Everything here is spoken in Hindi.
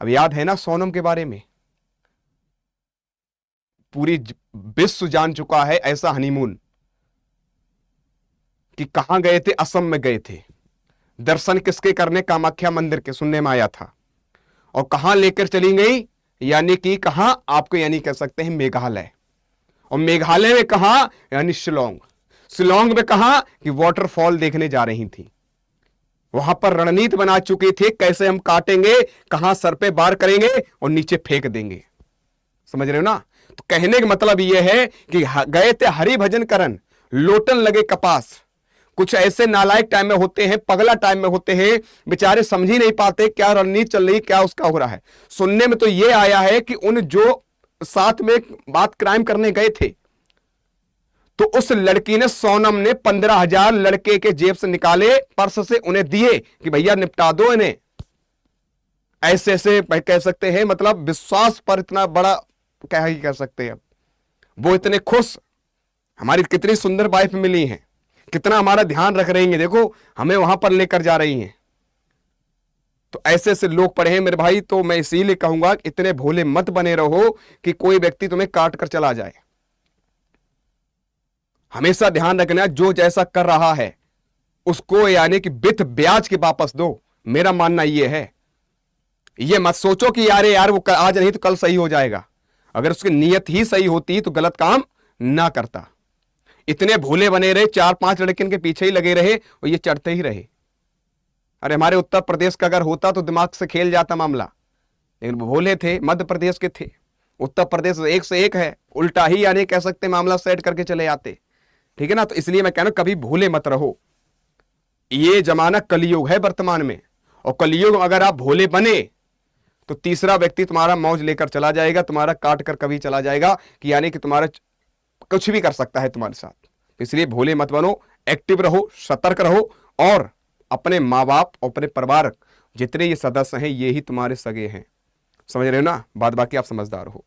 अब याद है ना सोनम के बारे में, पूरी विश्व जान चुका है ऐसा हनीमून कि कहां गए थे, असम में गए थे। दर्शन किसके करने, कामाख्या मंदिर के, सुनने में आया था। और कहां लेकर चली गई, यानी कि कहां आपको, यानी कह सकते हैं मेघालय। और मेघालय में कहा, यानी शिलोंग। शिलोंग में कहा कि वाटरफॉल देखने जा रही थी। वहां पर रणनीति बना चुके थे, कैसे हम काटेंगे, कहां सर पे वार करेंगे और नीचे फेंक देंगे। समझ रहे हो ना। तो कहने का मतलब यह है कि गए थे हरि भजन करन, लोटन लगे कपास। कुछ ऐसे नालायक टाइम में होते हैं, पगला टाइम में होते हैं, बेचारे समझ ही नहीं पाते क्या रणनीति चल रही, क्या उसका हो रहा है। सुनने में तो यह आया है कि उन जो साथ में बात क्राइम करने गए थे, तो उस लड़की ने, सोनम ने 15,000 लड़के के जेब से निकाले, पर्स से उन्हें दिए कि भैया निपटा दो इन्हें। ऐसे ऐसे कह सकते हैं, मतलब विश्वास पर इतना बड़ा क्या ही कह सकते हैं। वो इतने खुश, हमारी कितनी सुंदर वाइफ मिली है, कितना हमारा ध्यान रख रही है, देखो हमें वहां पर लेकर जा रही हैं। तो ऐसे ऐसे लोग पड़े हैं मेरे भाई। तो मैं इसीलिए कहूंगा कि इतने भोले मत बने रहो कि कोई व्यक्ति तुम्हें काट कर चला जाए। हमेशा ध्यान रखना, जो जैसा कर रहा है उसको यानी कि विथ ब्याज के वापस दो। मेरा मानना यह है। ये मत सोचो कि यार वो आज नहीं तो कल सही हो जाएगा। अगर उसकी नीयत ही सही होती तो गलत काम ना करता। इतने भोले बने रहे, 4-5 लड़के इनके पीछे ही लगे रहे और ये चढ़ते ही रहे। अरे हमारे उत्तर प्रदेश का अगर होता तो दिमाग से खेल जाता मामला, लेकिन भोले थे, मध्य प्रदेश के थे। उत्तर प्रदेश एक से एक है, उल्टा ही यानी कह सकते मामला सेट करके चले आते। ठीक है ना। तो इसलिए मैं कह रहा हूं कभी भूले मत रहो। ये जमाना कलयुग है वर्तमान में, और कलयुग अगर आप भोले बने तो तीसरा व्यक्ति तुम्हारा मौज लेकर चला जाएगा, तुम्हारा काट कर कभी चला जाएगा, कि यानी कि तुम्हारा कुछ भी कर सकता है तुम्हारे साथ। तो इसलिए भोले मत बनो, एक्टिव रहो, सतर्क रहो, और अपने माँ बाप और अपने परिवार जितने ये सदस्य हैं ये ही तुम्हारे सगे हैं। समझ रहे हो ना बात, बाकी आप समझदार हो।